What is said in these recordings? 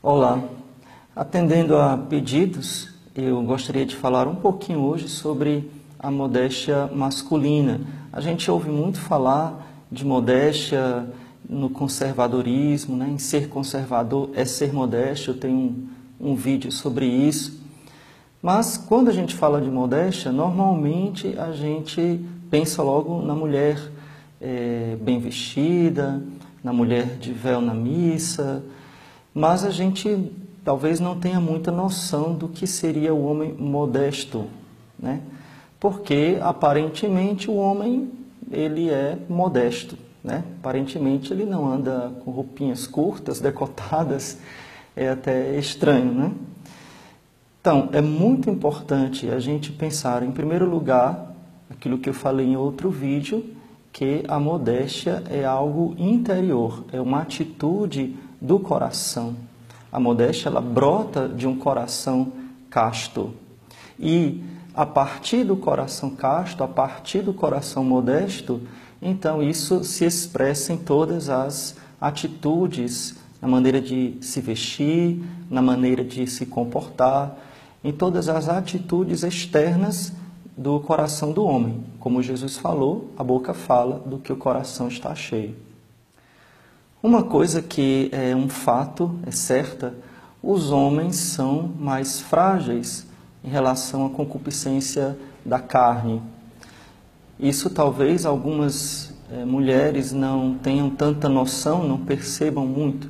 Olá, atendendo a pedidos, eu gostaria de falar um pouquinho hoje sobre a modéstia masculina. A gente ouve muito falar de modéstia no conservadorismo, né? Em ser conservador é ser modesto, eu tenho um vídeo sobre isso. Mas quando a gente fala de modéstia, normalmente a gente pensa logo na mulher bem vestida, na mulher de véu na missa, mas a gente talvez não tenha muita noção do que seria o homem modesto, né? Porque aparentemente o homem ele é modesto, né? Aparentemente ele não anda com roupinhas curtas, decotadas, é até estranho, né? Então, é muito importante a gente pensar, em primeiro lugar, aquilo que eu falei em outro vídeo, que a modéstia é algo interior, é uma atitude do coração. A modéstia, ela brota de um coração casto. E a partir do coração casto, a partir do coração modesto, então isso se expressa em todas as atitudes, na maneira de se vestir, na maneira de se comportar, em todas as atitudes externas do coração do homem. Como Jesus falou, a boca fala do que o coração está cheio. Uma coisa que é um fato, é certa, os homens são mais frágeis em relação à concupiscência da carne. Isso talvez algumas mulheres não tenham tanta noção, não percebam muito,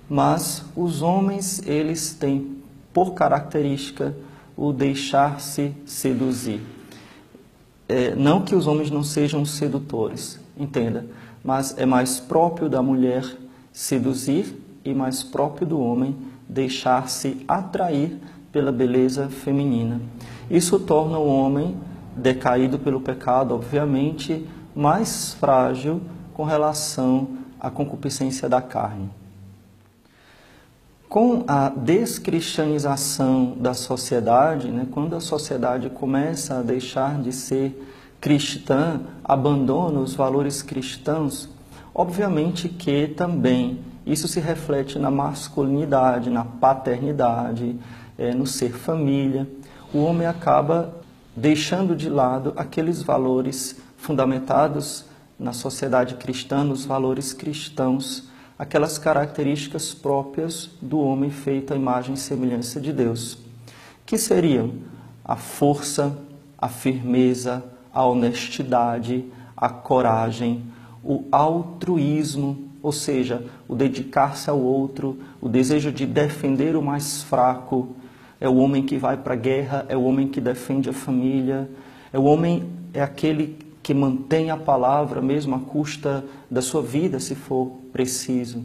mas os homens, eles têm por característica o deixar-se seduzir. Não que os homens não sejam sedutores, entenda, mas é mais próprio da mulher seduzir e mais próprio do homem deixar-se atrair pela beleza feminina. Isso torna o homem, decaído pelo pecado, obviamente, mais frágil com relação à concupiscência da carne. Com a descristianização da sociedade, né, quando a sociedade começa a deixar de ser cristã, abandona os valores cristãos, obviamente que também isso se reflete na masculinidade, na paternidade, no ser família. O homem acaba deixando de lado aqueles valores fundamentados na sociedade cristã, nos valores cristãos, aquelas características próprias do homem feito à imagem e semelhança de Deus, que seriam a força, a firmeza, a honestidade, a coragem, o altruísmo, ou seja, o dedicar-se ao outro, o desejo de defender o mais fraco. É o homem que vai para a guerra, é o homem que defende a família, é aquele que mantém a palavra mesmo à custa da sua vida, se for preciso.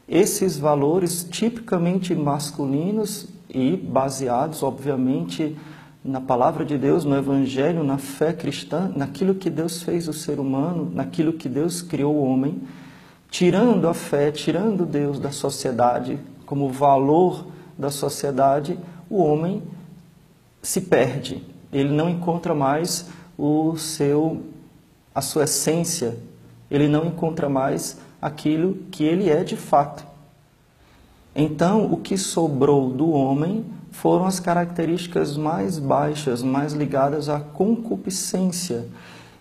Esses valores tipicamente masculinos e baseados, obviamente, na palavra de Deus, no Evangelho, na fé cristã, naquilo que Deus fez o ser humano, naquilo que Deus criou o homem, tirando a fé, tirando Deus da sociedade como valor da sociedade, o homem se perde. Ele não encontra mais a sua essência, ele não encontra mais aquilo que ele é de fato. Então, o que sobrou do homem foram as características mais baixas, mais ligadas à concupiscência.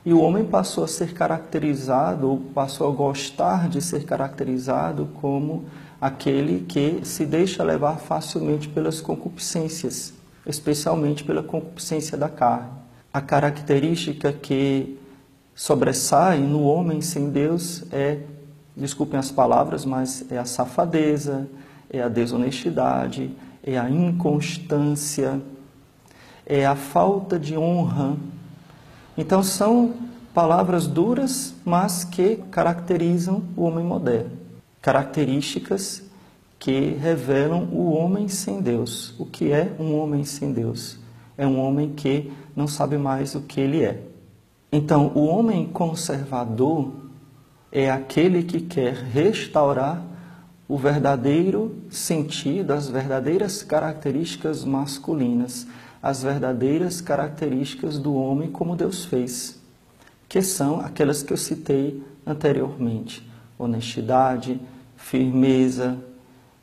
E o homem passou a ser caracterizado, ou passou a gostar de ser caracterizado como aquele que se deixa levar facilmente pelas concupiscências, especialmente pela concupiscência da carne. A característica que sobressai no homem sem Deus desculpem as palavras, mas é a safadeza, é a desonestidade, é a inconstância, é a falta de honra. Então são palavras duras, mas que caracterizam o homem moderno. Características que revelam o homem sem Deus. O que é um homem sem Deus? É um homem que não sabe mais o que ele é. Então, o homem conservador é aquele que quer restaurar o verdadeiro sentido, as verdadeiras características masculinas, as verdadeiras características do homem como Deus fez, que são aquelas que eu citei anteriormente: honestidade, firmeza,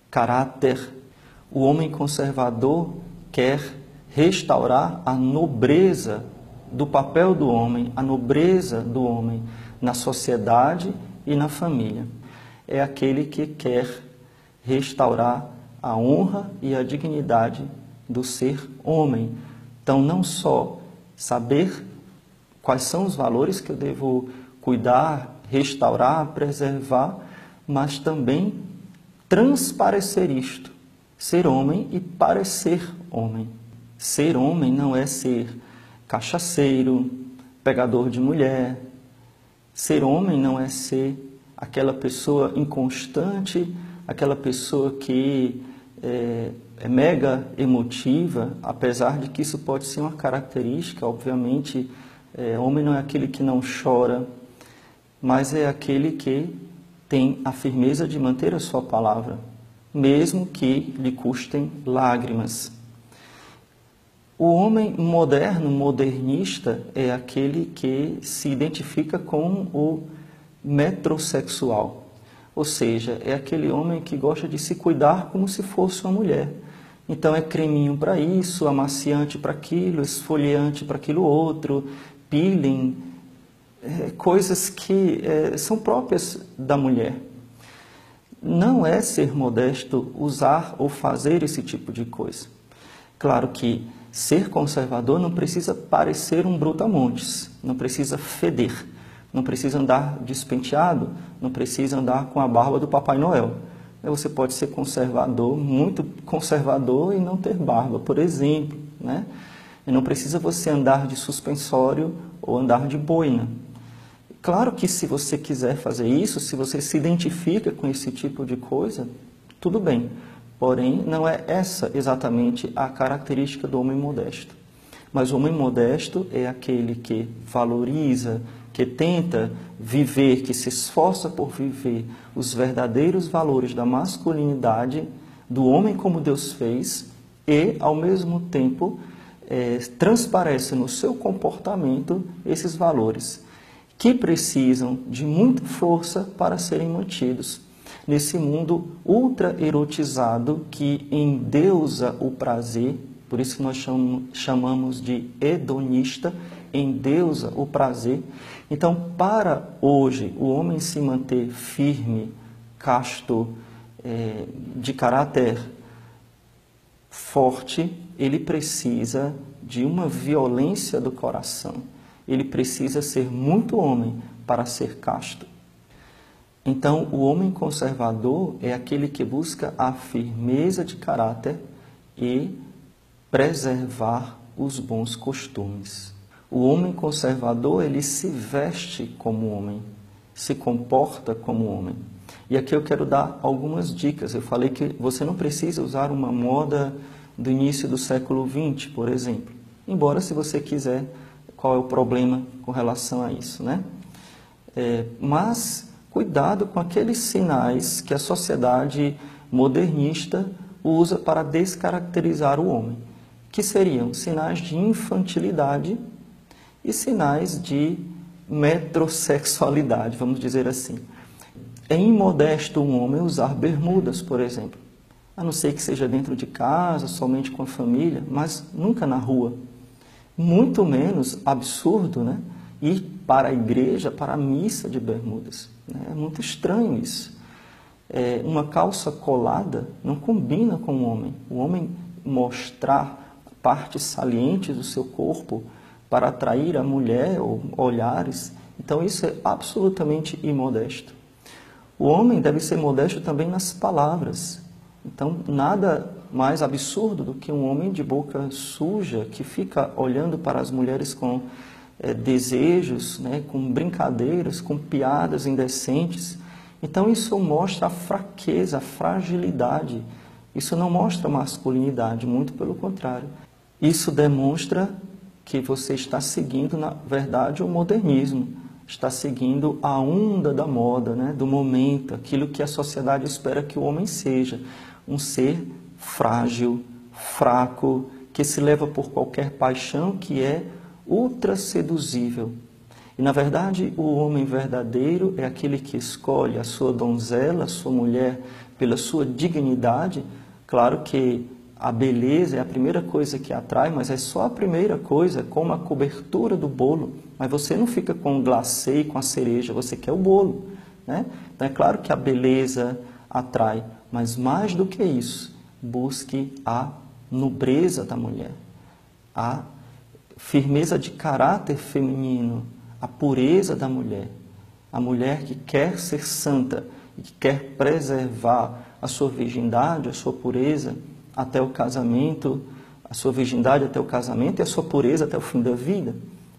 caráter. O homem conservador quer restaurar a nobreza do papel do homem, a nobreza do homem na sociedade e na família. É aquele que quer restaurar a honra e a dignidade do ser homem. Então, não só saber quais são os valores que eu devo cuidar, restaurar, preservar, mas também transparecer isto, ser homem e parecer homem. Ser homem não é ser cachaceiro, pegador de mulher. Ser homem não é ser aquela pessoa inconstante, aquela pessoa que é mega emotiva, apesar de que isso pode ser uma característica, obviamente. Homem não é aquele que não chora, mas é aquele que tem a firmeza de manter a sua palavra, mesmo que lhe custem lágrimas. O homem moderno, modernista, é aquele que se identifica com o metrosexual, ou seja, é aquele homem que gosta de se cuidar como se fosse uma mulher. Então é creminho para isso, amaciante para aquilo, esfoliante para aquilo outro, peeling, coisas que são próprias da mulher. Não é ser modesto usar ou fazer esse tipo de coisa. Claro que ser conservador não precisa parecer um brutamontes, não precisa feder, não precisa andar despenteado, não precisa andar com a barba do Papai Noel. Você pode ser conservador, muito conservador e não ter barba, por exemplo, né? E não precisa você andar de suspensório ou andar de boina. Claro que se você quiser fazer isso, se você se identifica com esse tipo de coisa, tudo bem. Porém, não é essa exatamente a característica do homem modesto. Mas o homem modesto é aquele que valoriza, que tenta viver, que se esforça por viver os verdadeiros valores da masculinidade, do homem como Deus fez, e, ao mesmo tempo, transparece no seu comportamento esses valores, que precisam de muita força para serem mantidos nesse mundo ultra erotizado que endeusa o prazer, por isso que nós chamamos de hedonista, endeusa o prazer. Então, para hoje, o homem se manter firme, casto, de caráter forte, ele precisa de uma violência do coração. Ele precisa ser muito homem para ser casto. Então, o homem conservador é aquele que busca a firmeza de caráter e preservar os bons costumes. O homem conservador, ele se veste como homem, se comporta como homem. E aqui eu quero dar algumas dicas. Eu falei que você não precisa usar uma moda do início do século XX, por exemplo. Embora, se você quiser, qual é o problema com relação a isso, né? Mas cuidado com aqueles sinais que a sociedade modernista usa para descaracterizar o homem, que seriam sinais de infantilidade e sinais de metrosexualidade, vamos dizer assim. É imodesto um homem usar bermudas, por exemplo, a não ser que seja dentro de casa, somente com a família, mas nunca na rua. Muito menos absurdo, né? Ir para a igreja, para a missa de bermudas. É muito estranho isso. Uma calça colada não combina com o homem. O homem mostrar partes salientes do seu corpo para atrair a mulher ou olhares. Então isso é absolutamente imodesto. O homem deve ser modesto também nas palavras. Então nada mais absurdo do que um homem de boca suja que fica olhando para as mulheres com desejos, né, com brincadeiras, com piadas indecentes. Então isso mostra a fraqueza, a fragilidade. Isso não mostra masculinidade, muito pelo contrário. Isso demonstra que você está seguindo, na verdade, o modernismo. Está seguindo a onda da moda, né, do momento, aquilo que a sociedade espera que o homem seja. Um ser frágil, fraco, que se leva por qualquer paixão, que é ultra seduzível. E, na verdade, o homem verdadeiro é aquele que escolhe a sua donzela, a sua mulher, pela sua dignidade. Claro que a beleza é a primeira coisa que atrai, mas é só a primeira coisa, como a cobertura do bolo. Mas você não fica com o glacê e com a cereja, você quer o bolo, né? Então é claro que a beleza atrai, mas mais do que isso, busque a nobreza da mulher, a firmeza de caráter feminino, a pureza da mulher. A mulher que quer ser santa e que quer preservar a sua virgindade, a sua pureza até o casamento, a sua virgindade até o casamento e a sua pureza até o fim da vida,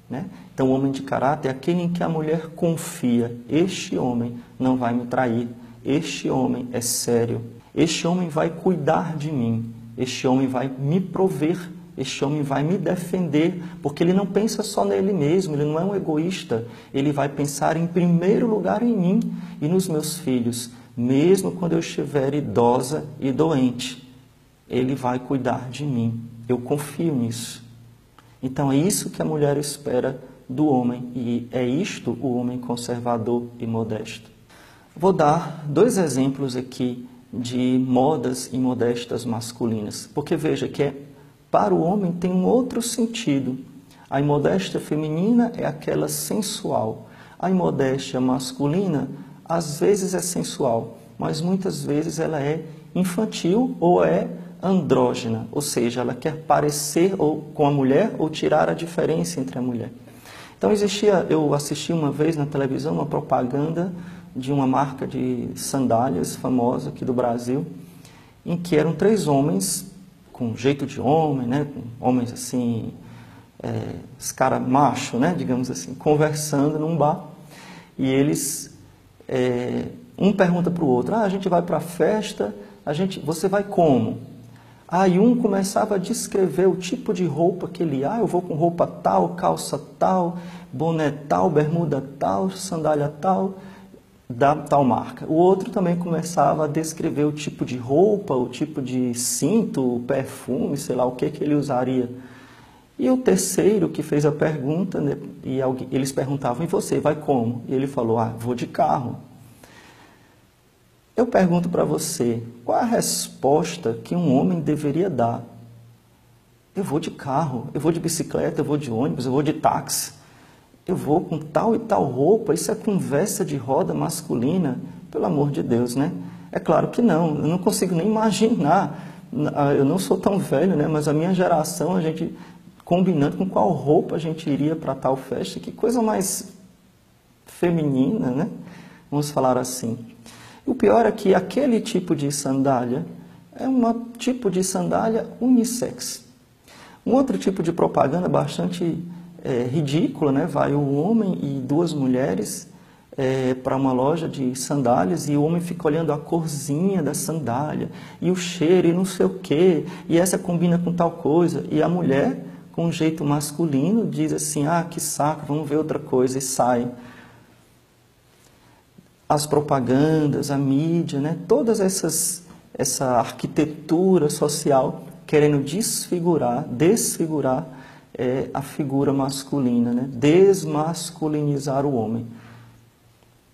né? Então, o homem de caráter é aquele em que a mulher confia. Este homem não vai me trair. Este homem é sério. Este homem vai cuidar de mim. Este homem vai me prover. Este homem vai me defender, porque ele não pensa só nele mesmo, ele não é um egoísta. Ele vai pensar em primeiro lugar em mim e nos meus filhos, mesmo quando eu estiver idosa e doente. Ele vai cuidar de mim. Eu confio nisso. Então é isso que a mulher espera do homem, e é isto o homem conservador e modesto. Vou dar 2 exemplos aqui de modas imodestas masculinas, porque veja que para o homem tem um outro sentido. A imodéstia feminina é aquela sensual. A imodéstia masculina às vezes é sensual, mas muitas vezes ela é infantil ou é andrógena, ou seja, ela quer parecer ou com a mulher ou tirar a diferença entre a mulher. Então eu assisti uma vez na televisão uma propaganda de uma marca de sandálias famosa aqui do Brasil, em que eram 3 homens com jeito de homem, né, homens assim, os caras macho, né, digamos assim, conversando num bar, e eles, um pergunta para o outro, a gente vai para a festa, você vai como? Aí um começava a descrever o tipo de roupa que ele ia. Eu vou com roupa tal, calça tal, boné tal, bermuda tal, sandália tal, da tal marca. O outro também começava a descrever o tipo de roupa, o tipo de cinto, o perfume, sei lá o que ele usaria. E o terceiro que fez a pergunta, né, eles perguntavam, e você, vai como? E ele falou, vou de carro. Eu pergunto para você, qual é a resposta que um homem deveria dar? Eu vou de carro, eu vou de bicicleta, eu vou de ônibus, eu vou de táxi, eu vou com tal e tal roupa, isso é conversa de roda masculina, pelo amor de Deus, né? É claro que não, eu não consigo nem imaginar, eu não sou tão velho, né? Mas a minha geração, a gente combinando com qual roupa a gente iria para tal festa, que coisa mais feminina, né? Vamos falar assim. O pior é que aquele tipo de sandália é um tipo de sandália unissex. Um outro tipo de propaganda bastante ridícula, né? Vai um homem e 2 mulheres para uma loja de sandálias e o homem fica olhando a corzinha da sandália e o cheiro e não sei o quê, e essa combina com tal coisa. E a mulher, com um jeito masculino, diz assim, que saco, vamos ver outra coisa, e sai. As propagandas, a mídia, né? Todas essa arquitetura social querendo desfigurar a figura masculina, né? Desmasculinizar o homem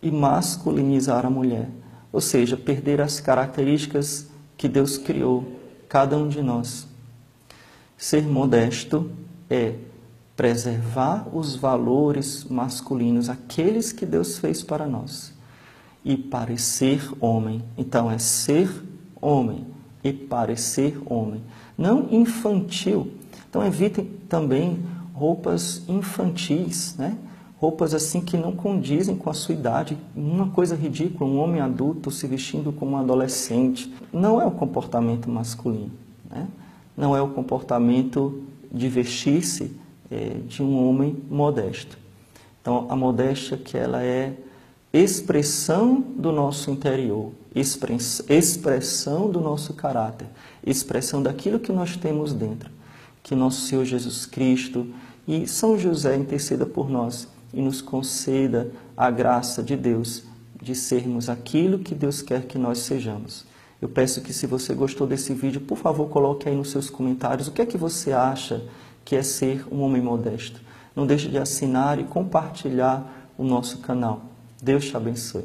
e masculinizar a mulher, ou seja, perder as características que Deus criou, cada um de nós. Ser modesto é preservar os valores masculinos, aqueles que Deus fez para nós. E parecer homem. Então, é ser homem e parecer homem. Não infantil. Então, evitem também roupas infantis, né? Roupas assim que não condizem com a sua idade. Uma coisa ridícula, um homem adulto se vestindo como um adolescente. Não é o comportamento masculino, né? Não é o comportamento de vestir-se de um homem modesto. Então, a modéstia que ela é expressão do nosso interior, expressão do nosso caráter, expressão daquilo que nós temos dentro. Que nosso Senhor Jesus Cristo e São José interceda por nós e nos conceda a graça de Deus de sermos aquilo que Deus quer que nós sejamos. Eu peço que, se você gostou desse vídeo, por favor, coloque aí nos seus comentários o que é que você acha que é ser um homem modesto. Não deixe de assinar e compartilhar o nosso canal. Deus te abençoe.